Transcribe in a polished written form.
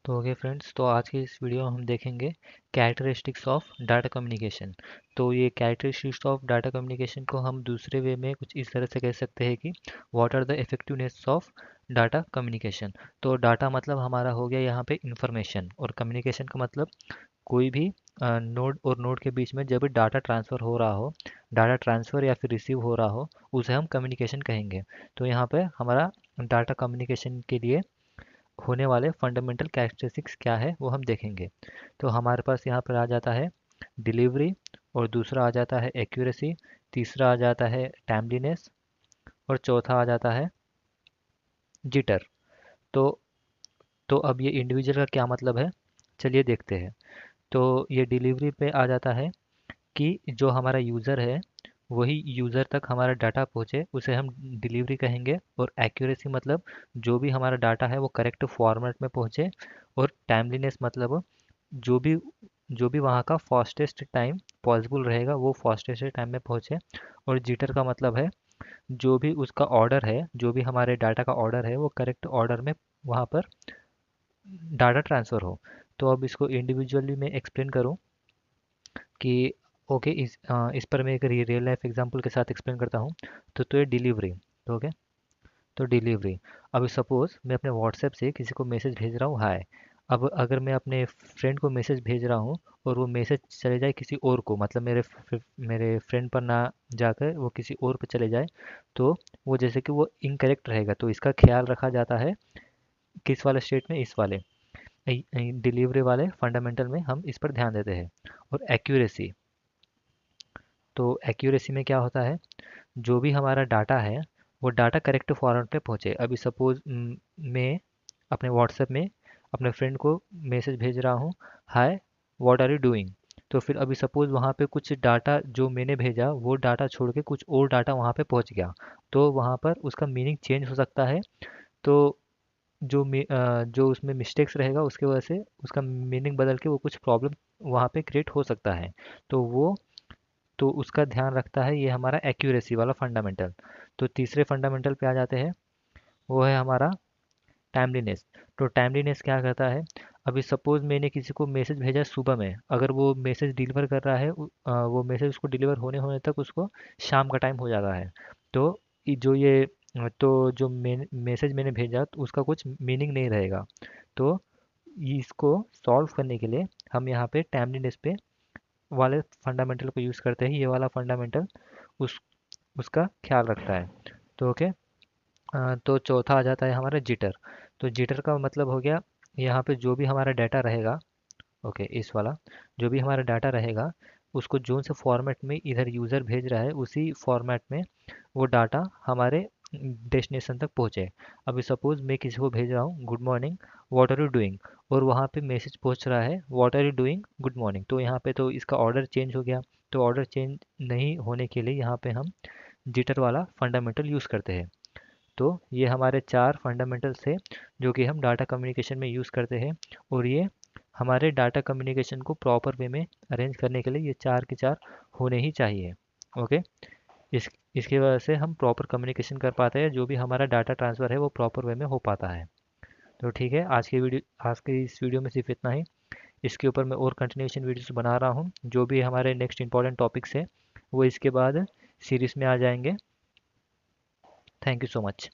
तो okay friends, तो आज के इस वीडियो में हम देखेंगे कैरेक्टरिस्टिक्स ऑफ डाटा कम्युनिकेशन। तो ये कैरेक्टरिस्टिक्स ऑफ डाटा कम्युनिकेशन को हम दूसरे वे में कुछ इस तरह से कह सकते हैं कि what are the effectiveness of data communication. तो डाटा मतलब हमारा हो गया यहाँ पे इंफॉर्मेशन, और कम्युनिकेशन का मतलब कोई भी नोड और नोड के बीच में जब भी डाटा ट्रांसफ़र हो रहा हो, डाटा ट्रांसफ़र या फिर रिसीव हो रहा हो, उसे हम कम्युनिकेशन कहेंगे। तो यहाँ पे हमारा डाटा कम्युनिकेशन के लिए होने वाले फंडामेंटल कैरेक्टरिस्टिक्स क्या है वो हम देखेंगे। तो हमारे पास यहाँ पर आ जाता है डिलीवरी, और दूसरा आ जाता है एक्यूरेसी, तीसरा आ जाता है टाइमलीनेस, और चौथा आ जाता है जिटर। तो तो अब ये इंडिविजुअल का क्या मतलब है, चलिए देखते हैं। तो ये डिलीवरी पे आ जाता है कि जो हमारा यूज़र है वही यूज़र तक हमारा डाटा पहुँचे, उसे हम डिलीवरी कहेंगे। और एक्यूरेसी मतलब जो भी हमारा डाटा है वो करेक्ट फॉर्मेट में पहुँचे। और टाइमलीनेस मतलब जो भी जो भी वहाँ का फास्टेस्ट टाइम पॉसिबल रहेगा वो फास्टेस्ट टाइम में पहुँचे। और जिटर का मतलब है जो भी उसका ऑर्डर है, जो भी हमारे डाटा का ऑर्डर है वो करेक्ट ऑर्डर में वहाँ पर डाटा ट्रांसफ़र हो। तो अब इसको इंडिविजुअली मैं एक्सप्लेन करूँ कि ओके, इस पर मैं एक रियल लाइफ एग्जांपल के साथ एक्सप्लेन करता हूँ। तो ये डिलीवरी। तो ओके, तो डिलीवरी, अभी सपोज़ मैं अपने व्हाट्सएप से किसी को मैसेज भेज रहा हूँ हाय। अब अगर मैं अपने फ्रेंड को मैसेज भेज रहा हूँ और वो मैसेज चले जाए किसी और को, मतलब मेरे फ्रेंड पर ना जाकर वो किसी और पर चले जाए, तो वो जैसे कि वो इनकरेक्ट रहेगा। तो इसका ख्याल रखा जाता है किस वाले स्टेट में, इस वाले डिलीवरी वाले फंडामेंटल में हम इस पर ध्यान देते हैं। और एक्यूरेसी, तो एक्यूरेसी में क्या होता है, जो भी हमारा डाटा है वो डाटा करेक्ट फॉर्मेट पे पहुँचे। अभी सपोज़ मैं अपने व्हाट्सएप में अपने फ्रेंड को मैसेज भेज रहा हूँ hi what are you doing. तो फिर अभी सपोज़ वहाँ पे कुछ डाटा जो मैंने भेजा वो डाटा छोड़ के कुछ और डाटा वहाँ पे पहुँच गया, तो वहाँ पर उसका मीनिंग चेंज हो सकता है। तो जो उसमें मिस्टेक्स रहेगा उसके वजह से उसका मीनिंग बदल के वो कुछ प्रॉब्लम वहाँ पे क्रिएट हो सकता है। तो उसका ध्यान रखता है ये हमारा एक्यूरेसी वाला फंडामेंटल। तो तीसरे फंडामेंटल पे आ जाते हैं, वो है हमारा टाइमलीनेस। तो टाइमलीनेस क्या करता है, अभी सपोज़ मैंने किसी को मैसेज भेजा सुबह में, अगर वो मैसेज डिलीवर कर रहा है वो मैसेज उसको डिलीवर होने होने तक उसको शाम का टाइम हो जाता है। तो जो मैसेज मैंने भेजा तो उसका कुछ मीनिंग नहीं रहेगा। तो इसको सॉल्व करने के लिए हम यहाँ पे टाइमलीनेस पे वाले फंडामेंटल को यूज़ करते हैं। ये वाला फंडामेंटल उस उसका ख्याल रखता है। तो ओके, तो चौथा आ जाता है हमारा जिटर। तो जिटर का मतलब हो गया यहाँ पे जो भी हमारा डाटा रहेगा, ओके इस वाला, जो भी हमारा डाटा रहेगा उसको जोन से फॉर्मेट में इधर यूज़र भेज रहा है उसी फॉर्मेट में वो डाटा हमारे डेस्टिनेशन तक पहुँचे। अभी सपोज़ मैं किसी को भेज रहा हूँ good morning what are you doing, और वहाँ पे मैसेज पहुँच रहा है what are you doing good morning. तो यहाँ पे तो इसका ऑर्डर चेंज हो गया। तो ऑर्डर चेंज नहीं होने के लिए यहाँ पे हम जिटर वाला फंडामेंटल यूज़ करते हैं। तो ये हमारे चार फंडामेंटल्स थे जो कि हम डाटा कम्युनिकेशन में यूज़ करते हैं। और ये हमारे डाटा कम्युनिकेशन को प्रॉपर वे में अरेंज करने के लिए ये चार के चार होने ही चाहिए। ओके, इसकी वजह से हम प्रॉपर कम्युनिकेशन कर पाते हैं, जो भी हमारा डाटा ट्रांसफ़र है वो प्रॉपर वे में हो पाता है। तो ठीक है, आज के इस वीडियो में सिर्फ इतना ही। इसके ऊपर मैं और कंटिन्यूशन वीडियोस बना रहा हूँ। जो भी हमारे नेक्स्ट इंपॉर्टेंट टॉपिक्स है वो इसके बाद सीरीज़ में आ जाएंगे। Thank you so much.